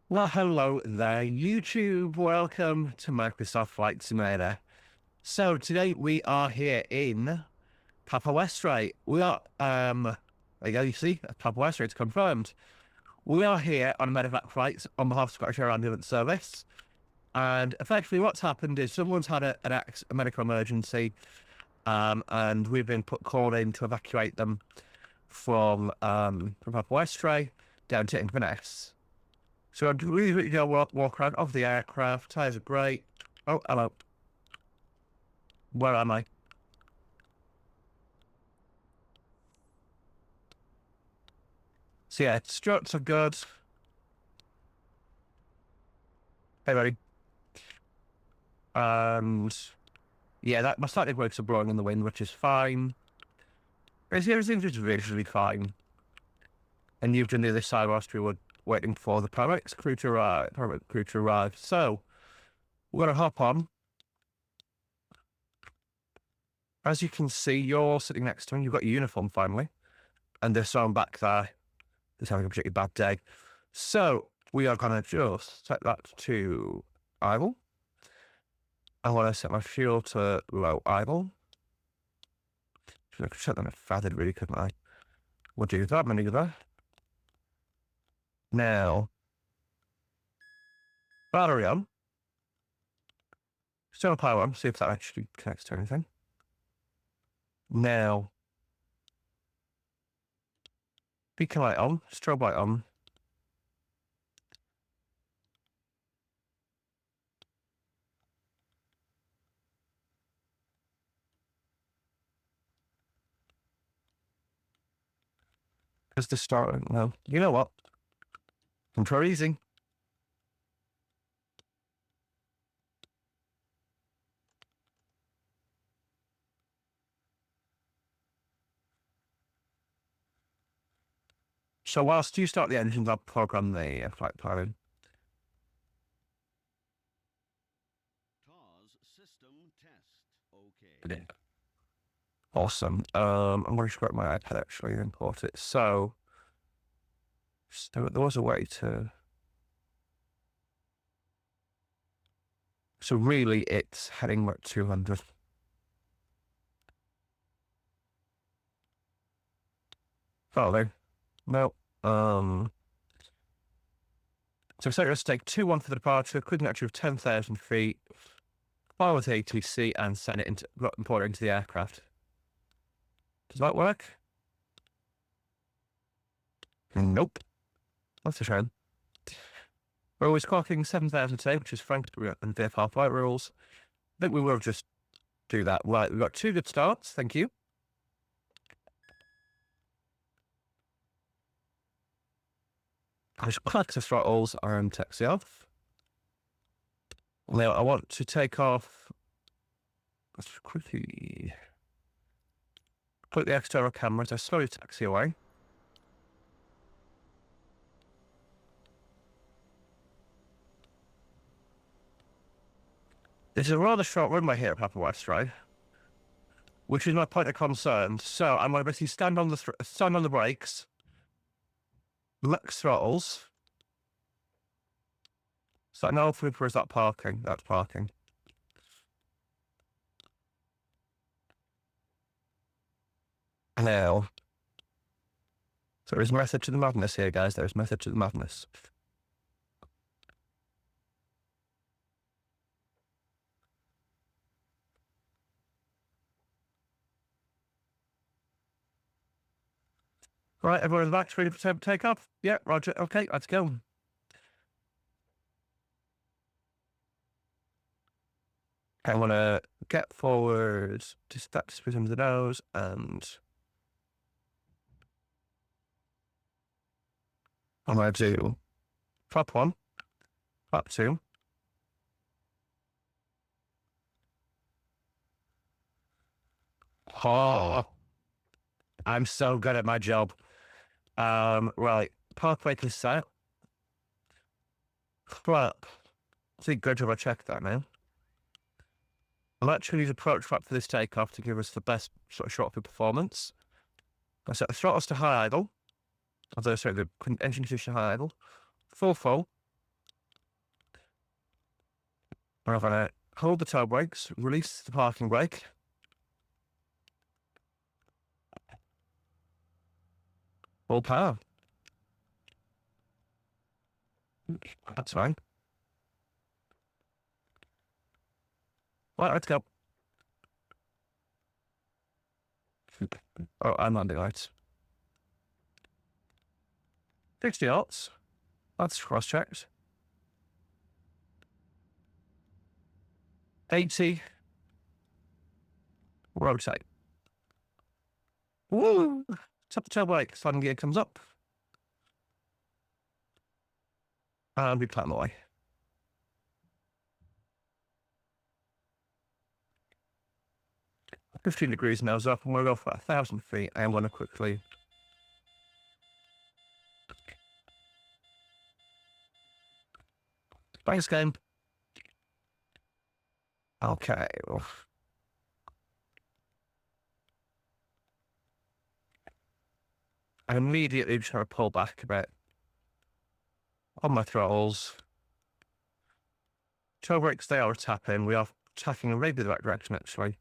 Well, hello there, YouTube. Welcome to Microsoft Flight Simulator. So today we are here in Papa Westray. We are, there you go, you see, Papa Westray, it's confirmed. We are here on a Medevac flight on behalf of Scottish Air Ambulance Service. And effectively what's happened is someone's had a medical emergency, and we've been called in to evacuate them from Papa Westray down to Inverness. So I'm really going to walk around of the aircraft. Tires are great. Oh, hello. Where am I? So yeah, struts are good. Hey, buddy. And yeah, my static works are blowing in the wind, which is fine. Basically, everything's just visually fine. And you've done the other side whilst we were waiting for the paramedics crew to arrive. So we're gonna hop on. As you can see, you're sitting next to me. You've got your uniform finally, and there's someone back there who's having a particularly bad day. So we are gonna just set that to idle. I want to set my fuel to low idle. I could set that at feathered, really, couldn't I? We'll do that maneuver. Now, battery on. Still power on, see if that actually connects to anything. Now, beacon light on, strobe light on. Because the start, well, you know what? Control easy. So whilst you start the engines, I'll program the flight planning. TARS system test. Okay. Awesome. I'm going to scrap my iPad actually and import it. So there was a way to. So really, it's heading like 200. Oh, there. No. So set your stake 2-1 for the departure, cruising altitude of 10,000 feet, fire with ATC and send it import it into the aircraft. Does that work? Nope. That's a shame. We're always clocking 7,000 today, which is frank and VFR flight rules. I think we will just do that. Right, we've got 2 good starts. Thank you. I should crack the throttles and taxi off. Now I want to take off. Let's quickly put the external cameras. I slowly taxi away. This is a rather short runway here at Papa Westray, which is my point of concern. So I'm going to basically stand on the brakes, flex throttles. So now for is that parking? That's parking. Now, so there is method to the madness here, guys. There is method to the madness. Right, everyone in the back's ready for takeoff? Yeah, roger. Okay, let's go. I want to get forward, dispatch between the nose, and I'm going to do flap 1, flap 2. Oh, I'm so good at my job. Right, pathway to set. Flap. See, good job I checked that now. I'll actually use approach flap for this takeoff to give us the best sort of short for performance. I set the throttles to high idle. Although, sorry, the engine position high idle. Full. We're going to hold the toe brakes, release the parking brake. Full power. That's fine. Right, let's go. Oh, I'm landing lights. 60 knots. That's cross-checked. 80. Rotate. Woo! Tap the tail brake. Sliding gear comes up. And we climb away. 15 degrees nose up, and we'll go for 1,000 feet. I am going to quickly. Thanks, game. Okay. Well. I immediately try to pull back a bit on my throttles. Toe brakes, they are tapping. We are tapping in maybe the right direction, actually.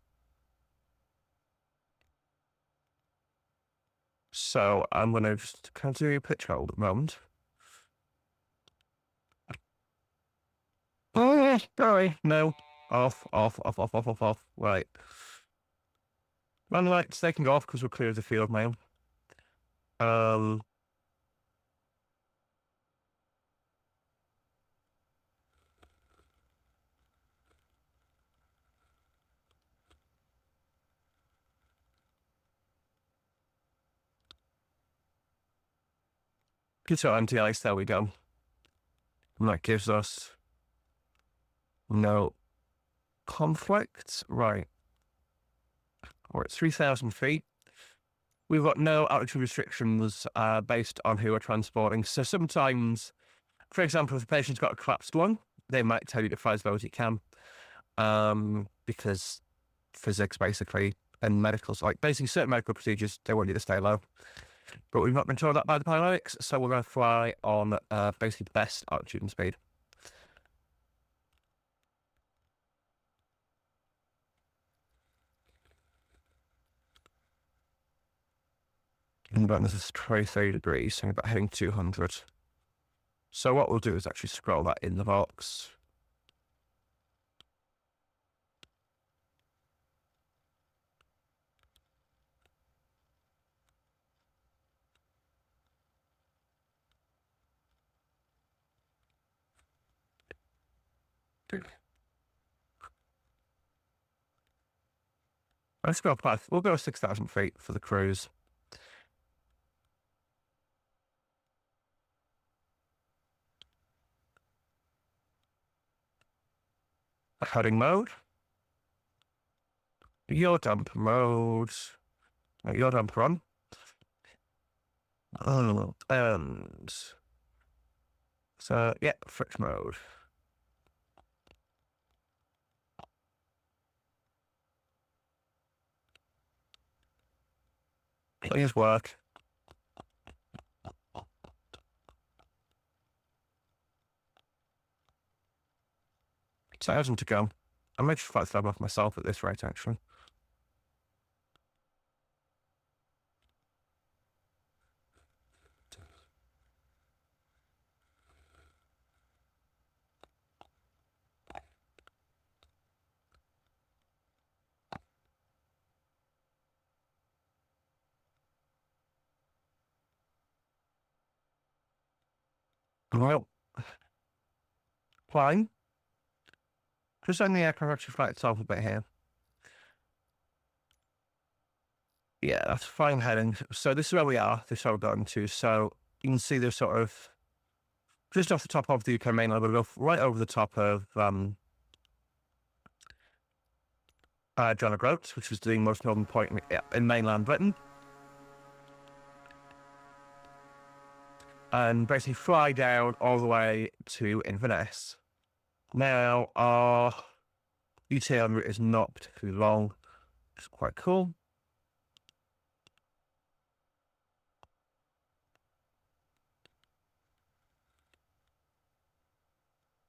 So I'm going to just continue pitch hold at the moment. Oh, sorry. No. Off. Right. Run lights, they can go off because we're clear of the field now. Get our anti-ice, there we go. And that gives us no conflict. Right. We're at 3,000 feet. We've got no altitude restrictions based on who we're transporting. So sometimes, for example, if a patient's got a collapsed lung, they might tell you to fly as low as you can. Because physics, basically, and medicals, like basically certain medical procedures, they want you to stay low. But we've not been told that by the pilots, so we're going to fly on basically the best altitude and speed. Inverness is 30 degrees, so about heading 200. So what we'll do is actually scroll that in the box. Let's go past. We'll go 6,000 feet for the cruise. Heading mode. Yaw damper mode. Yaw damper on. And so yeah, fritz mode. Please work. $1,000 to go. I might just fight that off myself at this rate, actually. Well, flying. Just letting the aircraft actually fly itself a bit here. Yeah, that's fine heading. So this is where we are. This is where we're going to. So you can see there's sort of just off the top of the UK mainland. We'll go right over the top of John O'Groats, which is the most northern point in mainland Britain. And basically fly down all the way to Inverness. Now, our UTM route is not particularly long. It's quite cool.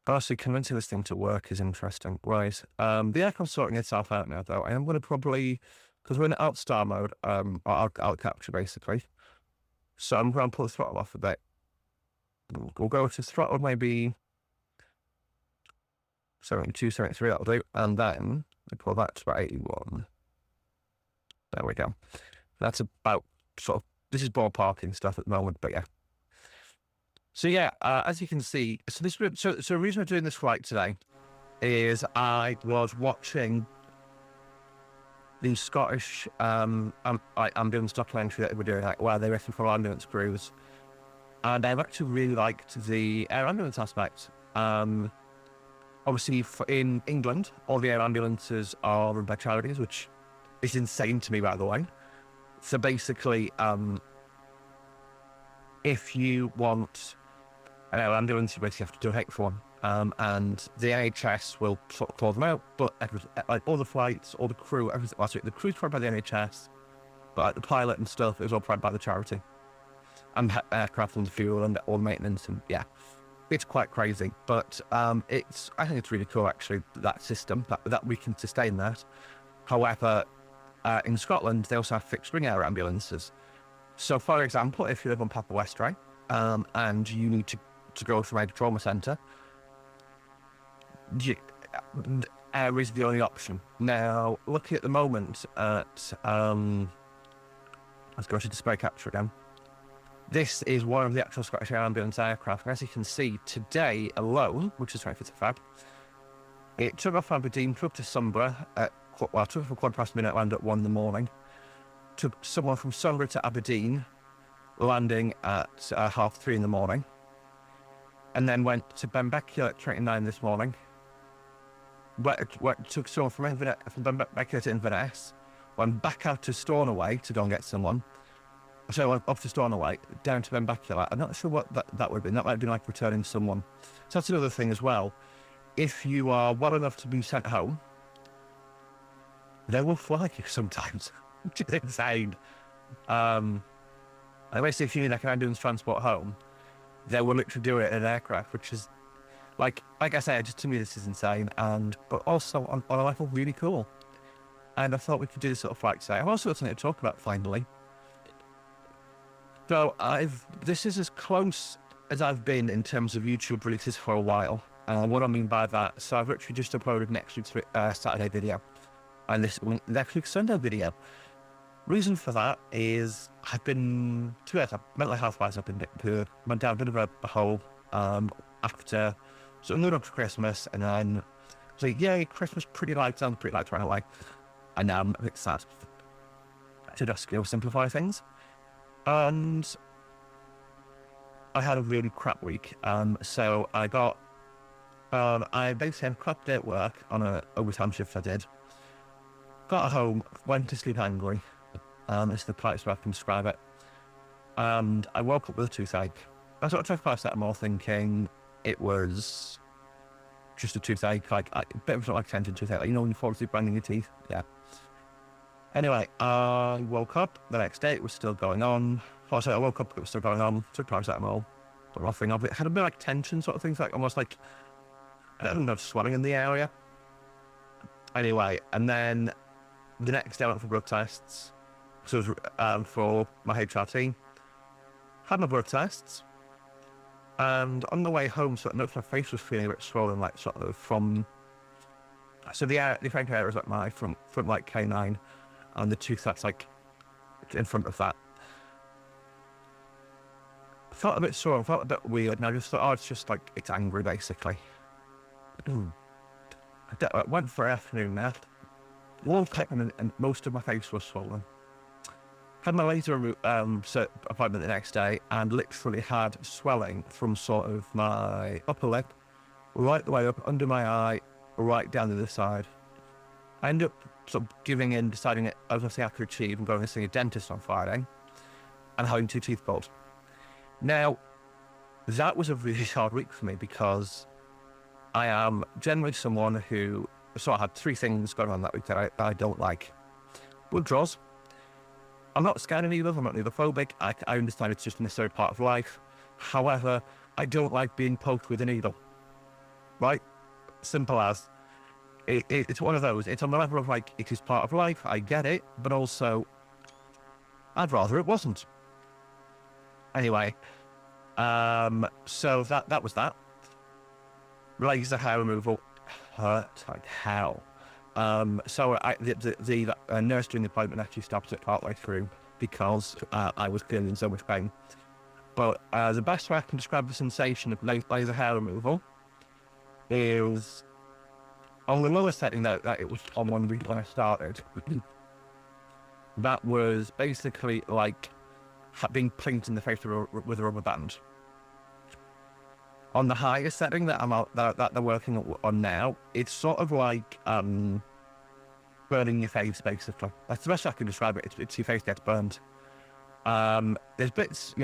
Honestly, convincing this thing to work is interesting. Right. The aircon's sorting itself out now, though. I am going to probably, because we're in out star mode, or out capture basically. So I'm going to pull the throttle off a bit. We'll go to throttle maybe 72, 73, that'll do. And then we pull that to about 81. There we go. That's about sort of, this is ballparking stuff at the moment, but yeah. So yeah, as you can see, so the reason we're doing this flight today is I was watching the Scottish ambulance documentary that we're doing, like where they're working for ambulance crews, and I've actually really liked the air ambulance aspect. Obviously, in England, all the air ambulances are run by charities, which is insane to me, by the way. So basically, if you want an air ambulance, you basically have to donate for one. And the NHS will sort of call them out, but like all the flights, all the crew, everything. Last week, the crew's provided by the NHS, but like the pilot and stuff is all provided by the charity, and aircraft and fuel and all the maintenance, and yeah, it's quite crazy. But I think it's really cool actually, that system that we can sustain that. However, in Scotland they also have fixed wing air ambulances. So for example, if you live on Papa Westray, and you need to go from a trauma centre, air is the only option. Now, looking at the moment at, let's go to display capture again. This is one of the actual Scottish Air Ambulance aircraft. And as you can see, today alone, which is 25th of Feb, it took off Aberdeen, took to Sunborough at, took off a 1:15 land at 1 in the morning, took someone from Sunborough to Aberdeen, landing at 3:30 in the morning, and then went to Benbecula at 29 this morning. Took someone from Benbecula to Inverness, went back out to Stornoway to go and get someone. So went up to Stornoway, down to Benbecula. I'm not sure what that would be. That might be like returning someone. So that's another thing as well. If you are well enough to be sent home, they will fly you sometimes, which is insane. Basically, if you need like an ambulance transport home, they will literally do it in an aircraft, which is like I said, just to me this is insane, but also on a level really cool. And I thought we could do this sort of flight today. I've also got something to talk about finally. So this is as close as I've been in terms of YouTube releases for a while. And what I mean by that, so I've literally just uploaded next week's Saturday video, and this next week's Sunday video. Reason for that is I've been, mental health wise, I've been went down a bit of a hole after, so I'm up to Christmas, and then so yeah, Christmas pretty light, sounds pretty light right away, and now I'm a bit sad to just simplify things, and I had a really crap week. So I got, I basically had a crap day at work on an overtime shift I did. Got home, went to sleep angry. It's the politest way I can describe it. And I woke up with a toothache. I sort of took paracetamol thinking it was just a toothache, like a bit of like tension toothache, like, you know, when you fall asleep grinding your teeth. Yeah. Anyway, I woke up the next day, it was still going on. I woke up, it was still going on, took paracetamol, but nothing of it. Had a bit like tension sort of things, like almost like, I don't know, swelling in the area. Anyway, and then the next day I went for blood tests. So it was for my HRT. Had my blood tests. And on the way home, so I noticed my face was feeling a bit swollen, like sort of from, so the frontal area is like my front like K9, and the tooth that's like in front of that. I felt a bit sore, I felt a bit weird, and I just thought, oh, it's just like, it's angry basically. I went for an afternoon nap, woke up and most of my face was swollen. Had my laser appointment the next day, and literally had swelling from sort of my upper lip, right the way up under my eye, right down to the side. I ended up sort of giving in, deciding that I was going to have to achieve and going to see a dentist on Friday, and having 2 teeth pulled. Now, that was a really hard week for me because I am generally someone who sort of had 3 things going on that week that I don't like. Blood draws. I'm not scared of needles, I'm not needlephobic. I understand it's just a necessary part of life. However, I don't like being poked with a needle. right? Simple as. It's one of those. It's on the level of like, it is part of life. I get it, but also, I'd rather it wasn't. Anyway, so that was that. Laser hair removal hurt like hell. So the nurse during the appointment actually stopped it partway through because I was clearly in so much pain. But the best way I can describe the sensation of laser hair removal is on the lower setting that it was on one week when I started. That was basically like being plinked in the face with a rubber band. On the higher setting that that they're working on now, it's sort of like burning your face, basically. That's the best I can describe it. It's your face gets burned. There's bits,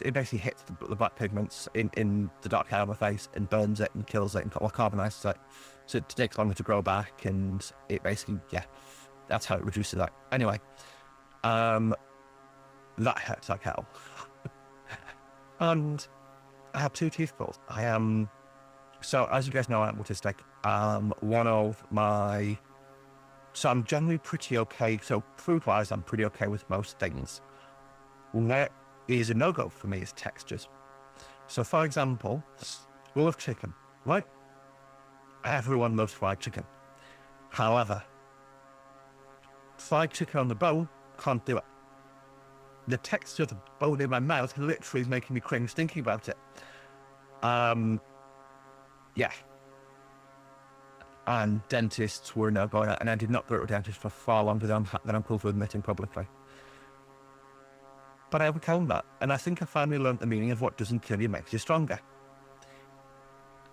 it basically hits the black pigments in the dark hair on the face and burns it and kills it and carbonizes it. So it takes longer to grow back, and it basically, that's how it reduces that. Anyway, that hurts like hell. And I have 2 teeth pulled. So as you guys know, I'm autistic. So I'm generally pretty okay. So food-wise, I'm pretty okay with most things. What is a no-go for me is textures. So for example, we love chicken, right? Everyone loves fried chicken. However, fried chicken on the bone, can't do it. The texture of the bone in my mouth literally is making me cringe thinking about it. Yeah. And dentists were no going out, and I did not go to a dentist for far longer than I'm comfortable admitting publicly. But I overcame that, and I think I finally learned the meaning of what doesn't kill you makes you stronger.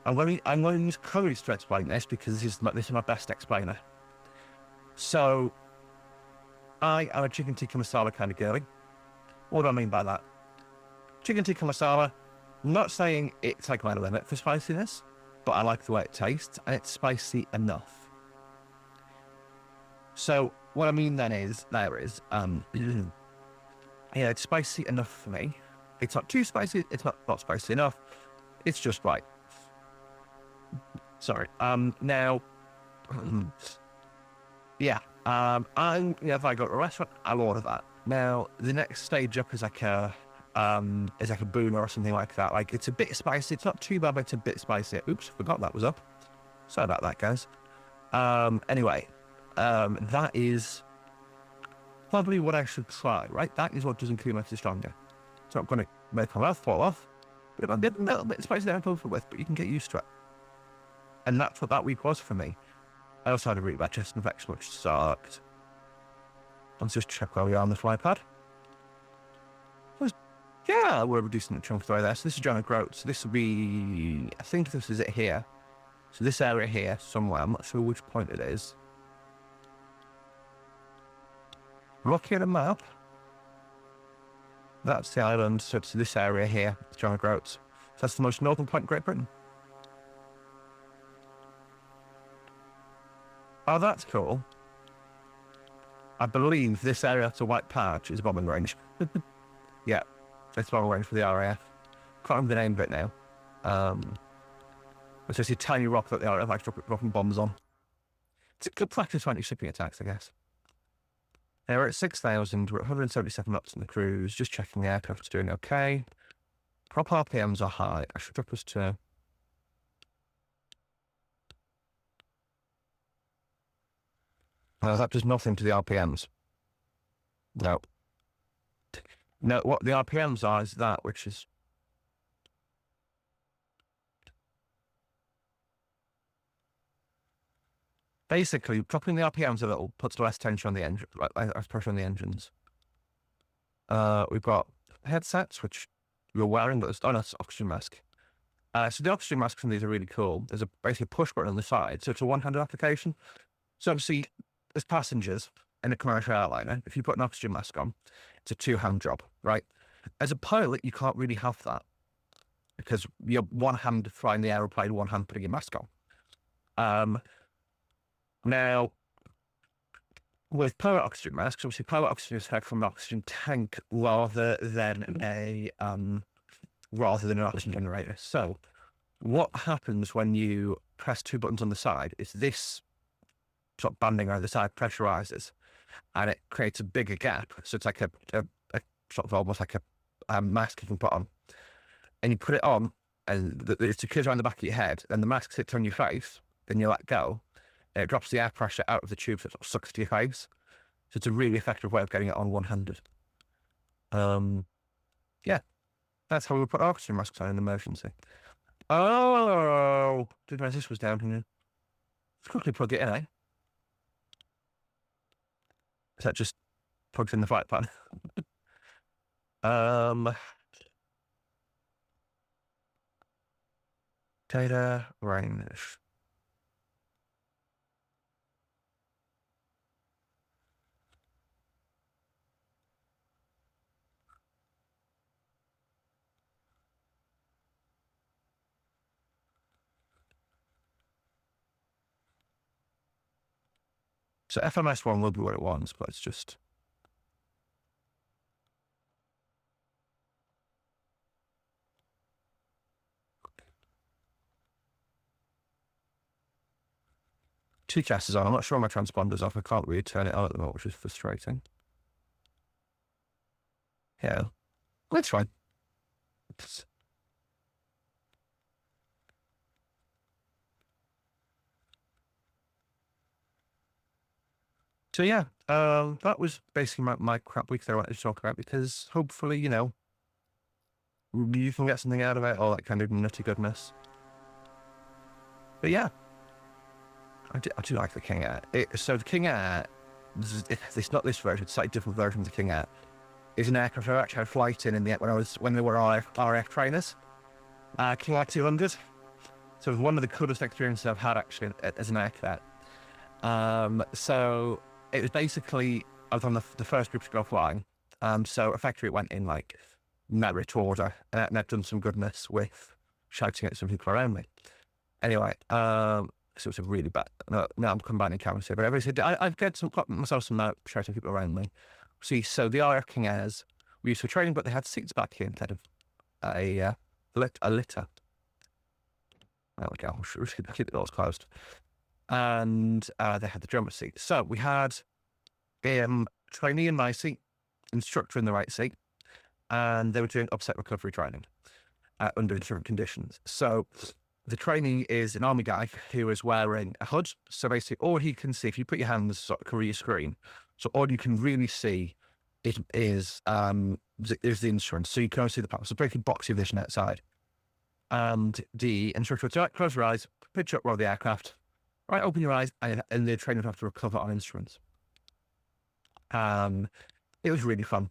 I'm going to use courage to explain this because this is my best explainer. So, I am a chicken tikka masala kind of girly. What do I mean by that? Chicken tikka masala, I'm not saying it's like my limit for spiciness, but I like the way it tastes, and it's spicy enough. So what I mean then is, it's spicy enough for me. It's not too spicy, it's not spicy enough. It's just right. Sorry. Now, if I go to a restaurant, I'll order that. Now, the next stage up is like a boomer or something like that. Like, it's a bit spicy. It's not too bad, but it's a bit spicy. Oops, forgot that was up. Sorry about that, guys. Anyway, that is probably what I should try, right? That is what doesn't kill me stronger. It's not going to make my mouth fall off, but a little bit spicy that I'm comfortable with, but you can get used to it. And that's what that week was for me. I also had a really bad chest infection, which sucked. Let's just check where we are on the fly pad. Yeah, we're reducing the chunk away there. So this is giant growth. So this will be, I think this is it here. So this area here somewhere. I'm not sure which point it is. Looking at the map, that's the island. So it's this area here, giant growth. So that's the most northern point in Great Britain. Oh, that's cool. I believe this area to White Patch is bombing range. Yeah, it's bombing range for the RAF. Can't remember the name of it now. It's just a tiny rock that the RAF likes dropping bombs on. It's a good practice for anti-shipping attacks, I guess. We're at 6,000. We're at 177 knots in the cruise. Just checking the aircraft's doing okay. Prop RPMs are high. I should drop us to... that does nothing to the RPMs. No. No, what the RPMs are is that, which is... Basically, dropping the RPMs a little puts less tension on the engine, less pressure on the engines. We've got headsets, which you're wearing, but it's an oxygen mask. So the oxygen masks from these are really cool. There's basically a push button on the side, so it's a one-handed application. So obviously, as passengers in a commercial airliner, if you put an oxygen mask on, it's a two-hand job, right? As a pilot, you can't really have that because you're one hand flying the aeroplane, one hand putting your mask on. Now, with pilot oxygen masks, obviously pilot oxygen is taken from an oxygen tank rather than an oxygen generator. So what happens when you press two buttons on the side is this sort of banding around the side pressurizes and it creates a bigger gap. So it's like a sort of almost like a mask you can put on. And you put it on and it secures around the back of your head, and the mask sits on your face, then you let go, and it drops the air pressure out of the tube so it sort of sucks to your face. So it's a really effective way of getting it on one-handed. Yeah, that's how we would put oxygen masks on in an emergency. Oh, didn't realize this was down here. Let's quickly plug it in, eh? So that just plugs in the flight pan. Data range. So FMS1 will be what it wants, but it's just... TCAS is on. I'm not sure my transponder's off. I can't really turn it on at the moment, which is frustrating. Yeah, that's fine. So yeah, that was basically my crap week that I wanted to talk about, because hopefully, you know, you can get something out of it, all that kind of nutty goodness. But yeah, I do like the King Air. So the King Air, it's not this version, it's a slightly different version of the King Air. Is an aircraft I actually had a flight in the when they were RF trainers, King Air 200. So it was one of the coolest experiences I've had actually as an aircraft. So it was basically, I was on the first group to go flying. So effectively it went in like merit order, and I've done some goodness with shouting at some people around me. Anyway, so it was a really bad, no, I'm combining cameras here, but I've got myself some shouting at people around me. See, so the RF King Airs we used for training, but they had seats back here instead of a litter. There we go, we should keep the doors closed. And they had the drummer seat. So we had trainee in my seat, instructor in the right seat, and they were doing upset recovery training under different conditions. So the trainee is an army guy who is wearing a hood. So basically all he can see, if you put your hands sort of cover your screen, so all you can really see is the instrument. So you can only see the part. So basically boxy vision outside. And the instructor would say, right, close your eyes, pitch up, roll the aircraft. Right, open your eyes, and the trainer would have to recover on instruments. It was really fun.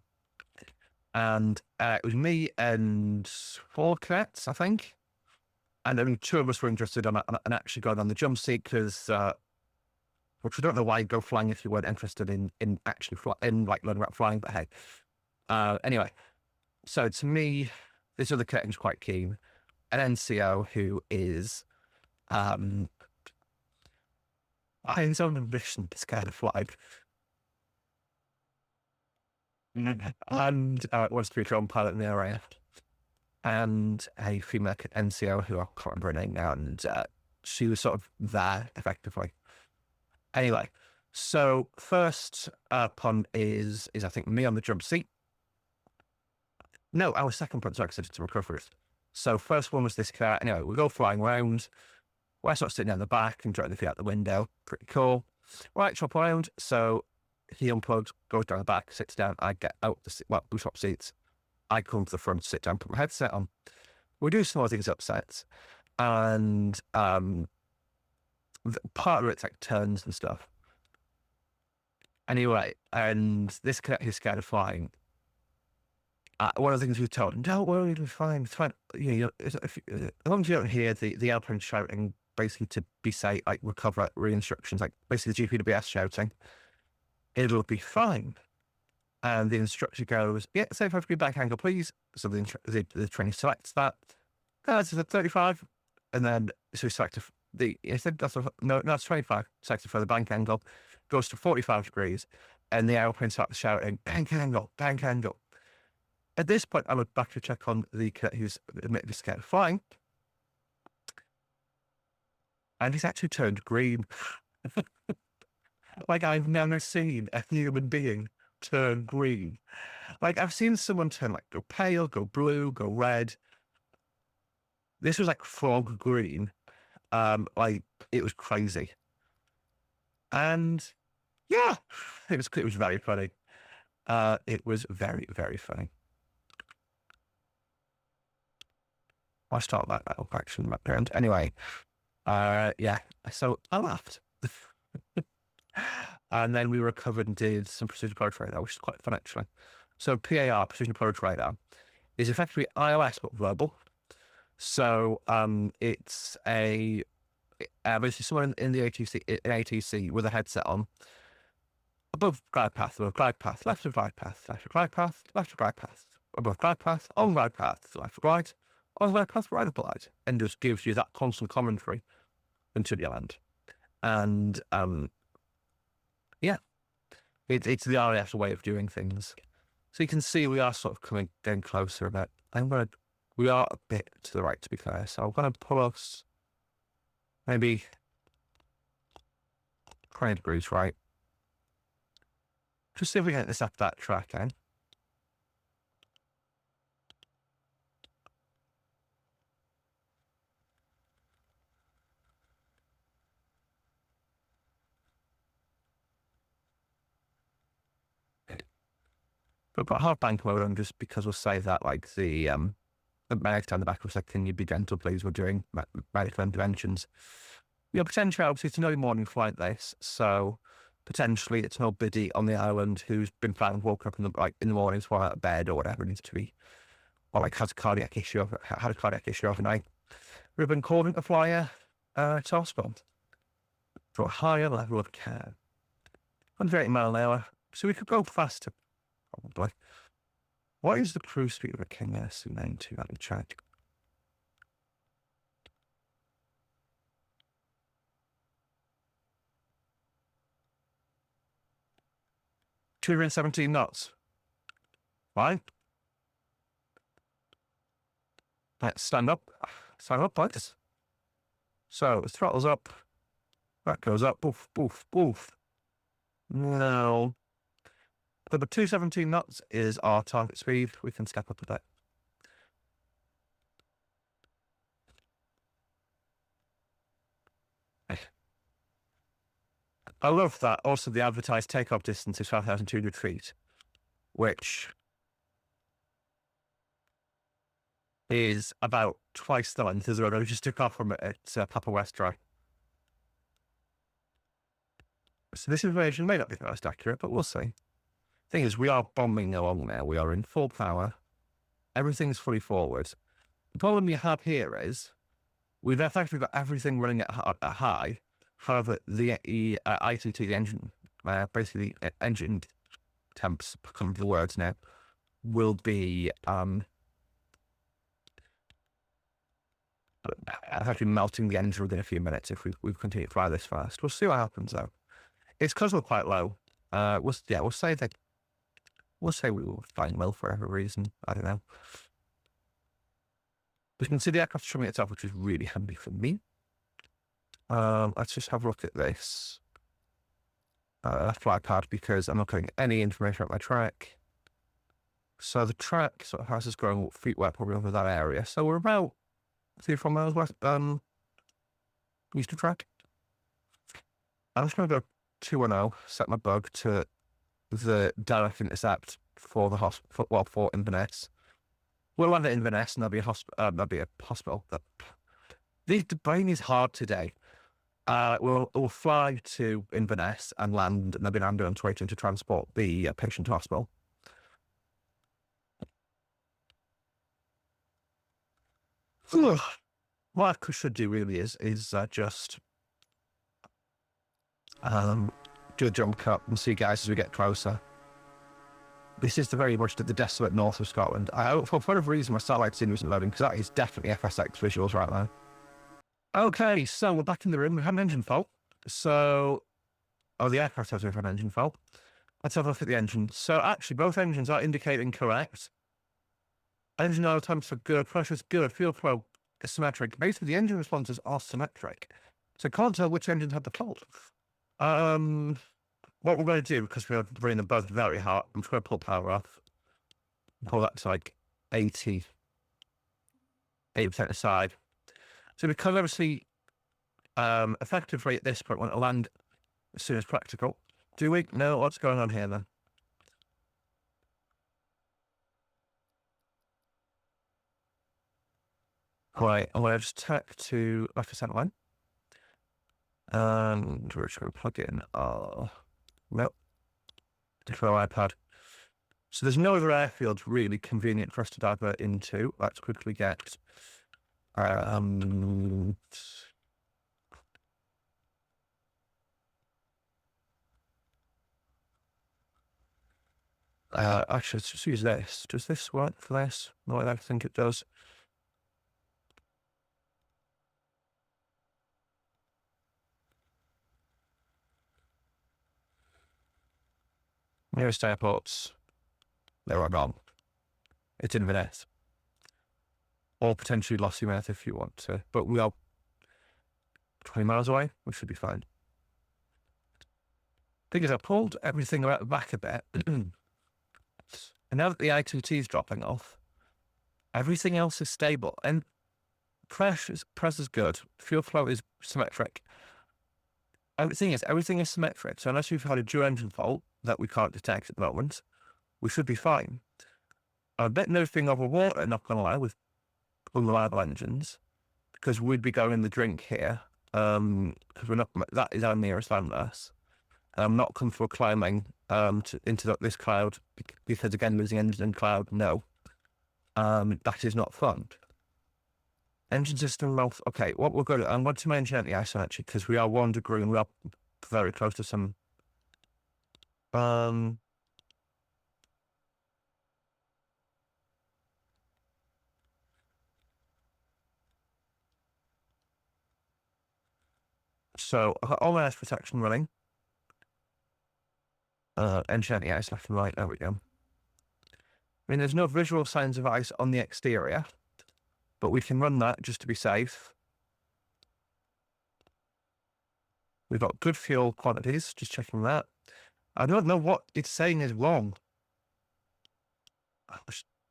And it was me and 4 cadets, I think. And then 2 of us were interested in actually going on the jump seat, because, which I don't know why you'd go flying if you weren't interested in actually like learning about flying, but hey. Anyway, so to me, this other cadet was quite keen. An NCO who is, I have his own ambition to scared of flying. And wants to be a drone pilot in the RAF. And a female NCO who I can't remember her name now, and she was sort of there effectively. Anyway, so first pun is I think me on the jump seat. No, our second pun, sorry, because it's recoveries. So first one was this car. Anyway, we go flying around. We're sort of sitting down the back and drawing the feet out the window. Pretty cool. Right, chop around. So he unplugs, goes down the back, sits down. I get out the seat. Well, we swap seats. I come to the front, sit down, put my headset on. We do some more things upsets. And part of it's like turns and stuff. Anyway, and this cadet who's scared of flying, one of the things we were told, don't worry, it'll be fine. It's fine. As long as you don't hear the airplane shouting, basically to be say, like recover re-instructions, like basically the GPWS shouting, it'll be fine. And the instructor goes, yeah, 75 degree back angle, please. So the trainee selects that. That's a 35. And then, so he selected he said, no, it's 25. Selected for the bank angle, goes to 45 degrees. And the airplane starts shouting, bank angle, bank angle. At this point, I look back to check on the cadet who's admittedly scared of flying. and it's actually turned green. Like, I've never seen a human being turn green. Like, I've seen someone turn, like, go pale, go blue, go red. This was like frog green. Like, it was crazy. And yeah, it was very funny. It was very, very funny. I start that little action in the background. Anyway, yeah, so I laughed. And then we recovered and did some precision approach radar, which is quite fun actually. So PAR, precision approach radar, is effectively iOS but verbal. So it's a basically someone in the ATC with a headset on, above glide path, left of glide path, left of glide path, left of glide path, above glide path, on glide path, left of glide, on glide path, right of glide, and just gives you that constant commentary until you land. And yeah, it's the RAF's way of doing things. So you can see we are sort of getting closer a bit. We are a bit to the right, to be fair. So I'm going to pull us maybe 20 degrees right. Just see if we get this up that track, eh? But got hard bank mode on just because we'll say that, like, the medics down the back was like, can you be gentle, please? We're doing medical interventions. Potentially, obviously, it's an early morning flight, this. So potentially it's an old biddy on the island who's been found, woke up in the mornings while out of bed or whatever it needs to be, or like has a cardiac issue, had a cardiac issue overnight. We've been called in to fly to hospital for a higher level of care. 180 miles an hour, so we could go faster, probably. What is the cruise speed of a King Air C90? Let me check. Two hundred 17 knots. Fine. Let's stand up. Stand up, please. So the throttle's up. That goes up. Boof, boof, boof. No. But the 217 knots is our target speed. We can step up a bit. I love that. Also, the advertised takeoff distance is 5,200 feet, which is about twice the length as the road I just took off from at Papa Westray. So this information may not be the most accurate, but we'll see. Thing is, we are bombing along now. We are in full power. Everything's fully forward. The problem you have here is we've effectively got everything running at high. However, the ICT, the engine, basically engine temps, come to the words now, will be actually melting the engine within a few minutes if we continue to fly this fast. We'll see what happens though. It's because we're quite low. We'll say we were flying well for whatever reason. I don't know. But you can see the aircraft trimming itself, which is really handy for me. Let's just have a look at this flight pad because I'm not getting any information about my track. So the track sort of has us going feet wet probably over that area. So we're about 3 or 4 miles west east of track. I'm just going to go 210, set my bug to the direct intercept for the for Inverness. We'll land at Inverness and there'll be a hospital. The brain is hard today. We'll fly to Inverness and land, and there'll be an ambulance waiting to transport the patient to hospital. What I should do really is just do a jump cut and see guys as we get closer. This is very much the desolate north of Scotland. For whatever reason, my satellite scene wasn't loading because that is definitely FSX visuals right now. Okay, so we're back in the room. We had an engine fault. So, the aircraft has an engine fault. Let's have a look at the engine. So actually, both engines are indicating correct. Engine oil temps are good. Pressure's good. Fuel flow is symmetric. Basically, the engine responses are symmetric. So I can't tell which engine had the fault. What we're going to do, because we're running them both very hard, I'm just going to pull power off. Pull that to like 80% aside. So because obviously effective rate at this point want to land as soon as practical. Do we know what's going on here then? Right, I'm going to just tack to left center line. And we're just going to plug in our different iPad. So there's no other airfields really convenient for us to divert into. Let's quickly get actually, let's just use this. Does this work for this? No, I don't think it does. Nearest airports. There are none. It's Inverness. Or potentially Lossy Mouth if you want to. But we are 20 miles away. We should be fine. Thing is, I pulled everything out the back a bit. And now that the I2T is dropping off, everything else is stable. And press is good. Fuel flow is symmetric. Everything is symmetric. So unless we've had a dual engine fault that we can't detect at the moment, we should be fine. I bet nothing over water, not going to lie, with unreliable engines, because we'd be going the drink here. Because we're not, that is our nearest landmass. And I'm not comfortable climbing into this cloud because, again, losing engine in cloud, no. That is not fun. Engine system mouth. Okay, what we're going to, I'm going to mention at the ice actually, because we are 1 degree and we are very close to some. So I've got all my ice protection running. Engine at the ice left and right. There we go. I mean, there's no visual signs of ice on the exterior, but we can run that just to be safe. We've got good fuel quantities, just checking that. I don't know what it's saying is wrong.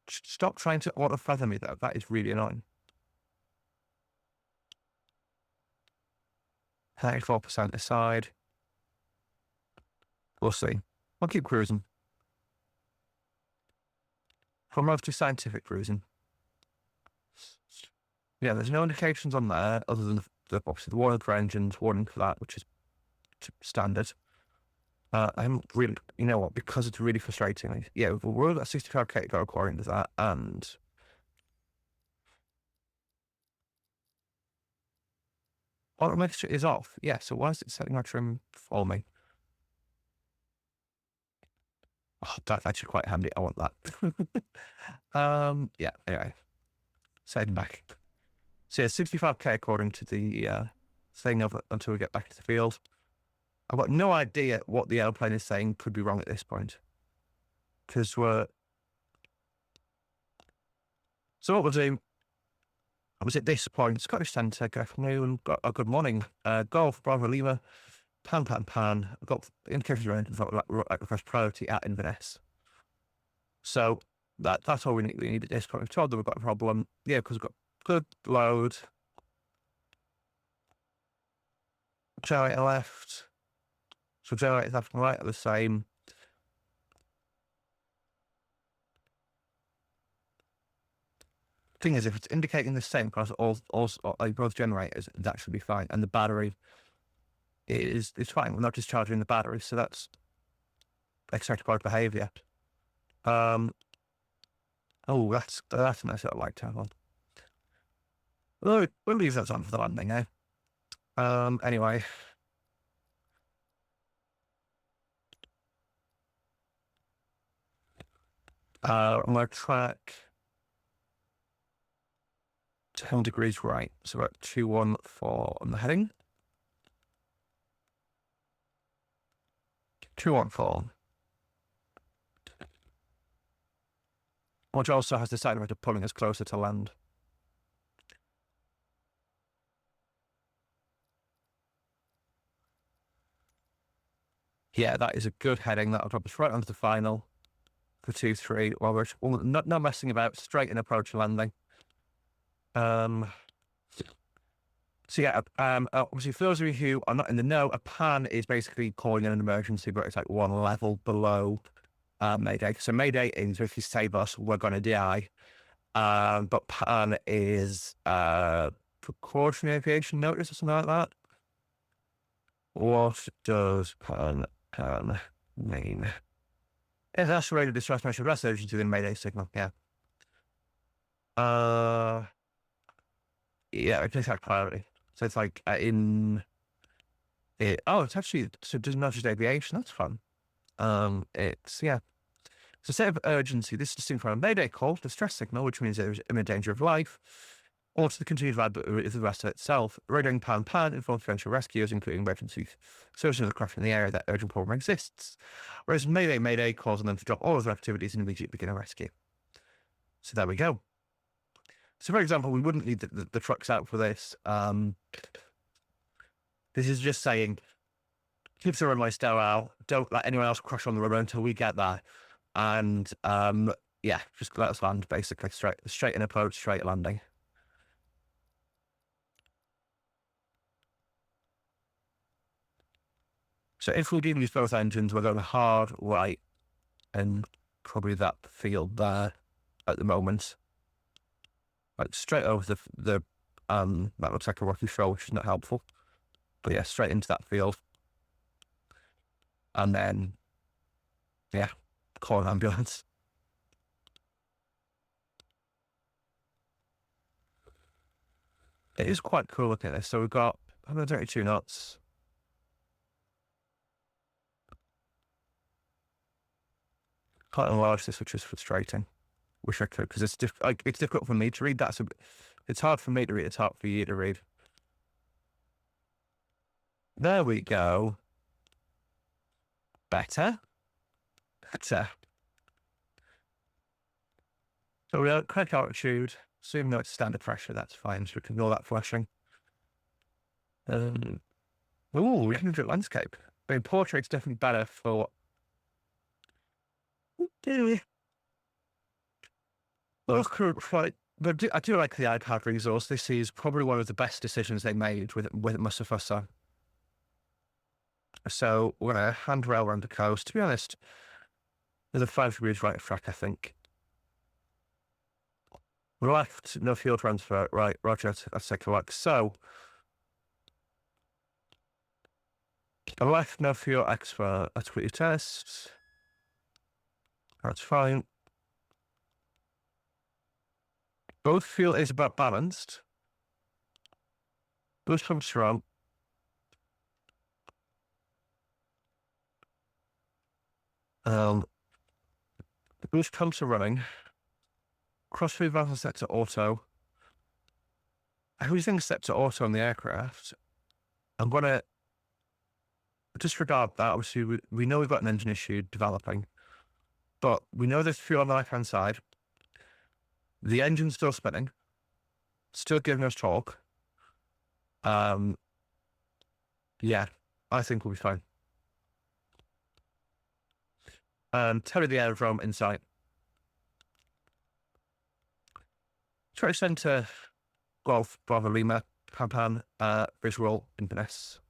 Stop trying to auto feather me though. That is really annoying. 34% aside. We'll see. I'll keep cruising. From mostly scientific cruising. Yeah, there's no indications on there other than obviously the warning for engines, warning for that, which is standard. I'm really, you know what, because it's really frustrating. Yeah, we're at 65k to go according to that, and auto mixture is off. Yeah, so why is it setting our trim for me? Oh, that's actually quite handy. I want that. Yeah, anyway. Setting back. So yeah, 65k according to the thing of it until we get back to the field. I've got no idea what the airplane is saying could be wrong at this point. Because we're... So what we'll do... I was at this point, Scottish Centre, good afternoon, good morning. Golf, Bravo, Lima, Pan. I've got indications around like request priority at Inverness. So that's all we need at this point. We've told them we've got a problem. Yeah, because we've got good load. Generator left. So generators left and right are the same. Thing is, if it's indicating the same across all like both generators, that should be fine. And the battery is fine. We're not discharging the battery, so that's expected behaviour. Oh, that's a nice little light tap on. We'll leave those on for the landing now. Anyway. I'm going to track 10 degrees right. So we're at 214 on the heading. 214. Which also has the side effect of pulling us closer to land. Yeah, that is a good heading. That'll drop us right onto the final for 2-3. While we're not messing about, straight in approach landing. So yeah, obviously for those of you who are not in the know, a pan is basically calling in an emergency, but it's like one level below Mayday. So Mayday is if you save us, we're gonna die. But pan is precautionary aviation notice or something like that. What does pan mean? It's accelerated distress measure less urgency than Mayday signal. Yeah. Yeah, it takes out priority. So it's like it's actually, so it does not just aviation. That's fun. It's a state of urgency. This is distinct from a Mayday call, distress signal, which means there is imminent danger of life, or to the continued viability of the vessel itself. Radioing pan informs potential rescuers, including emergency services of the craft in the area that urgent problem exists. Whereas Mayday calls on them to drop all other activities and immediately begin a rescue. So there we go. So, for example, we wouldn't need the trucks out for this. This is just saying, keep the runway sterile. Don't let anyone else crash on the runway until we get there. And just let us land, basically. Straight in approach, straight landing. So if we do use both engines, we're going hard right, and probably that field there at the moment. Like straight over the that looks like a rocky shore, which is not helpful. But yeah, straight into that field. And then, call an ambulance. It is quite cool looking at this. So we've got 132 knots. Can't enlarge this, which is frustrating. Wish I could, because it's difficult for me to read. It's hard for me to read. It's hard for you to read. There we go. Better. So we are correct altitude. Assuming no, it's standard pressure, that's fine. So we can ignore that flashing. We can do landscape. I mean, portrait's definitely better for. Current flight, but I do like the iPad resource. This is probably one of the best decisions they made with MSFS. So we're gonna handrail around the coast. To be honest, there's a 5 degrees right of track, I think. Left, no fuel transfer. Right, roger. Let's take a look. So, left, no fuel expert. Let's put your tests. That's fine. Both fuel is about balanced. Boost comes strong. The boost comes to running. Crossfeed valve set to auto. Everything's set to auto on the aircraft. I'm going to disregard that. Obviously, we know we've got an engine issue developing, but we know there's fuel on the left-hand side. The engine's still spinning, still giving us torque. I think we'll be fine. Tell the aerodrome in sight. Try to center Golf Bravo Lima, Pan, visual Inverness.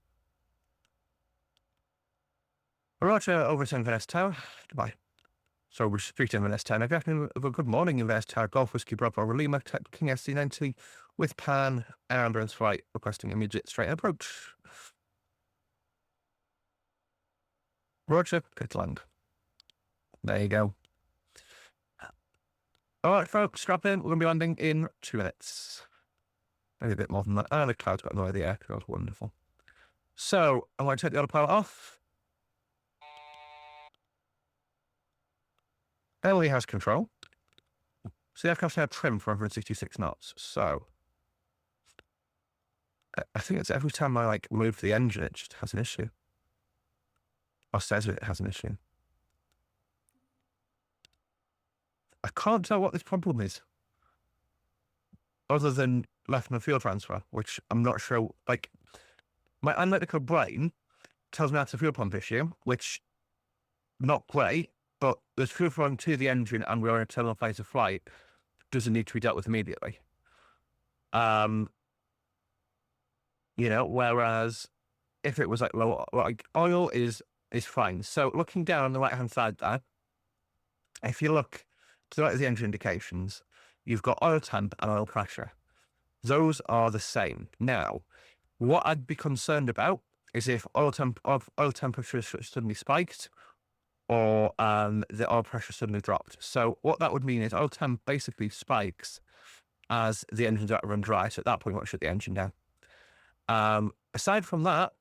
Roger, over to Inverness Tower. Goodbye. So we're street Inverness Tower. Good morning, Inverness Tower. Golf Whiskey Bravo Lima, King C90 with Pan, air ambulance flight, requesting immediate straight approach. Roger, good land. There you go. All right, folks, strap in. We're going to be landing in 2 minutes. Maybe a bit more than that. And the clouds got in the way of the air. That was wonderful. So I'm going to take the autopilot off. Emily has control. So the aircraft's now trimmed for 166 knots. So I think it's every time I move the engine, it just has an issue. Or says it has an issue. I can't tell what this problem is. Other than left no fuel transfer, which I'm not sure, my analytical brain tells me that's a fuel pump issue, which not great, but there's fuel flowing to the engine and we're in a terminal phase of flight. Doesn't need to be dealt with immediately. Whereas if it was like low, like oil is fine. So looking down on the right hand side there, if you look to the right of the engine indications, you've got oil temp and oil pressure. Those are the same. Now, what I'd be concerned about is if oil temperature suddenly spiked or the oil pressure suddenly dropped. So what that would mean is oil temp basically spikes as the engine's about to run dry. So at that point, we'll shut the engine down. Aside from that,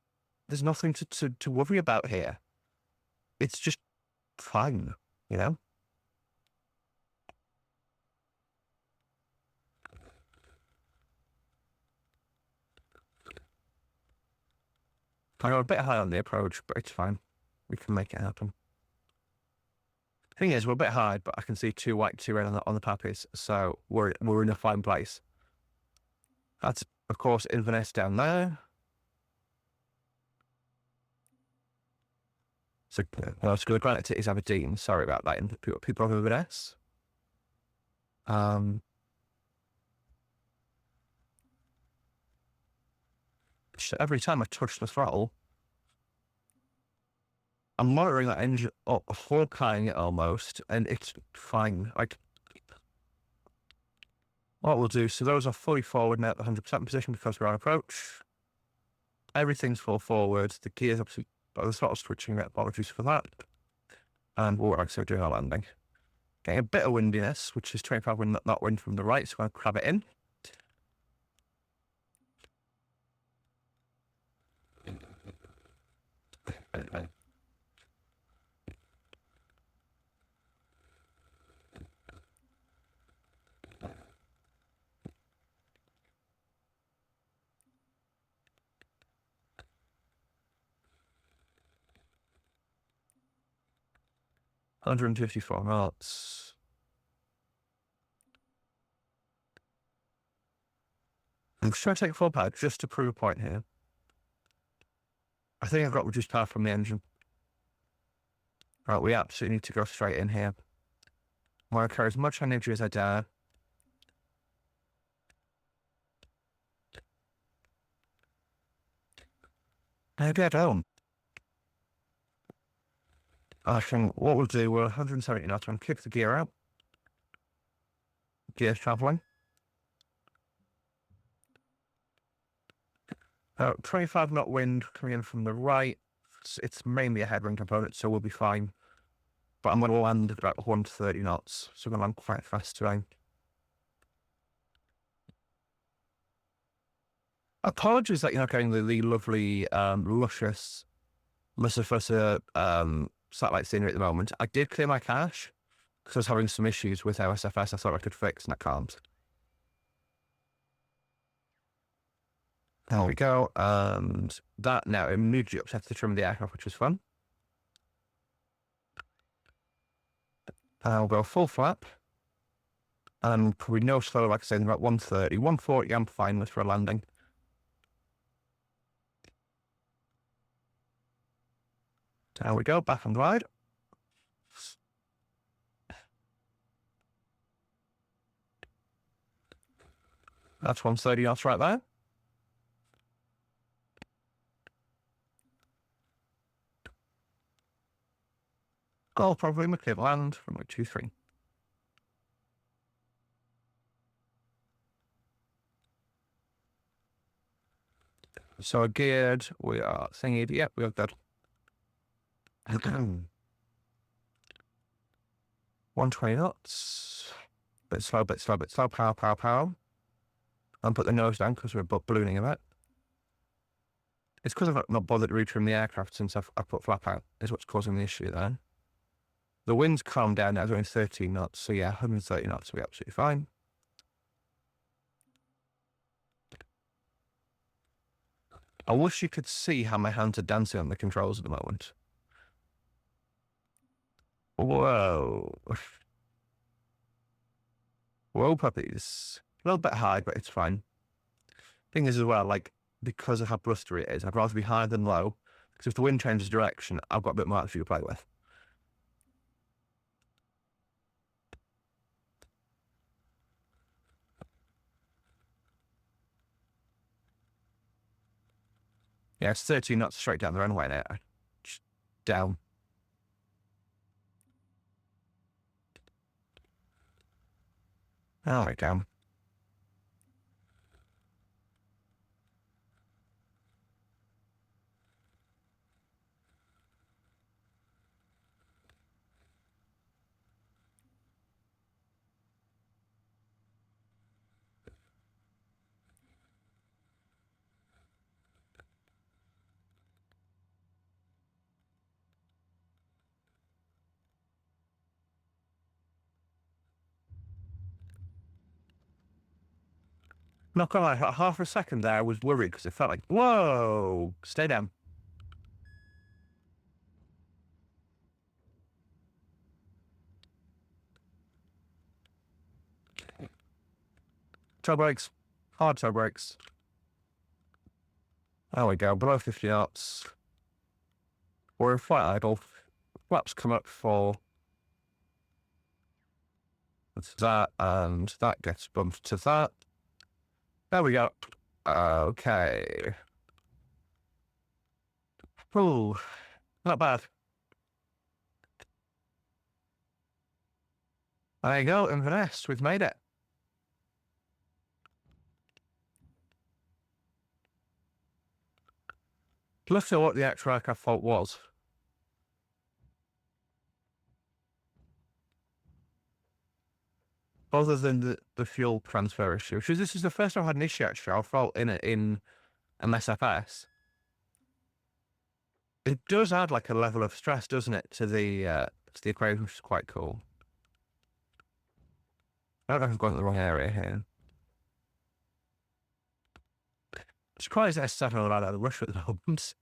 there's nothing to worry about here. It's just fine, you know? I know a bit high on the approach, but it's fine. We can make it happen. Thing is, we're a bit high, but I can see 2 white, 2 red on the pappies, so we're in a fine place. That's, of course, Inverness down there. So, I was going to grant it is Aberdeen. Sorry about that, people of Inverness. Every time I touch the throttle, I'm monitoring that engine up, hawkeyeing it almost, and it's fine. Like, what we'll do, so those are fully forward now at the 100% position because we're on approach. Everything's full forward. The gears obviously, the throttle switching, apologies for that. And we're actually doing our landing. Getting a bit of windiness, which is 25 wind, not wind from the right, so I'm going to crab it in. $154 knots. I'm just trying to take full power just to prove a point here. I think I've got reduced power from the engine. Right, we absolutely need to go straight in here. I want to carry as much energy as I dare. Maybe I don't. I think what we'll do, we're 170 knots, I'm going to kick the gear out. Gear's travelling. 25 knot wind coming in from the right. It's mainly a headwind component, so we'll be fine. But I'm going to land at about 130 knots, so I'm going to land quite fast today. Apologies that you're not getting the lovely, luscious MSFS satellite scenery at the moment. I did clear my cache because I was having some issues with MSFS I thought I could fix, and I can't. There we go, and that now immediately upsets the trim of the aircraft, which is fun. I'll go full flap, and probably no slower, like I said, about 130. 140 I'm fine with for a landing. There we go, back and glide. That's 130 knots right there. I'll probably make it land from like 2-3. So geared, we are thingy, yep, we are good. 120 knots. Bit slow, power, power, power. And put the nose down because we're ballooning a bit. It's because I've not bothered to retrim the aircraft since I've put flap out, is what's causing the issue there. The wind's calmed down now, it's only 13 knots, so yeah, 130 knots will be absolutely fine. I wish you could see how my hands are dancing on the controls at the moment. Whoa. Whoa, puppies. A little bit high, but it's fine. Thing is as well, like, because of how blustery it is, I'd rather be higher than low, Because if the wind changes direction, I've got a bit more for you to play with. Yeah, it's 13 knots straight down the runway there. Just down. All right, down. Not gonna lie, half a second there I was worried because it felt like, whoa, stay down. Toe brakes, hard toe brakes. There we go, below 50 knots. We're in flight idle. Flaps come up for that, and that gets bumped to that. There we go. Okay. Ooh, not bad. There you go, Inverness, we've made it. Let's know what the actual aircraft fault was. Other than the fuel transfer issue. Which this is the first time I've had an issue actually, I'll fault in MSFS. It does add like a level of stress, doesn't it, to the equation, which is quite cool. I don't know if I've gone to the wrong area here. Surprised S7 allowed out of the rush at the moment.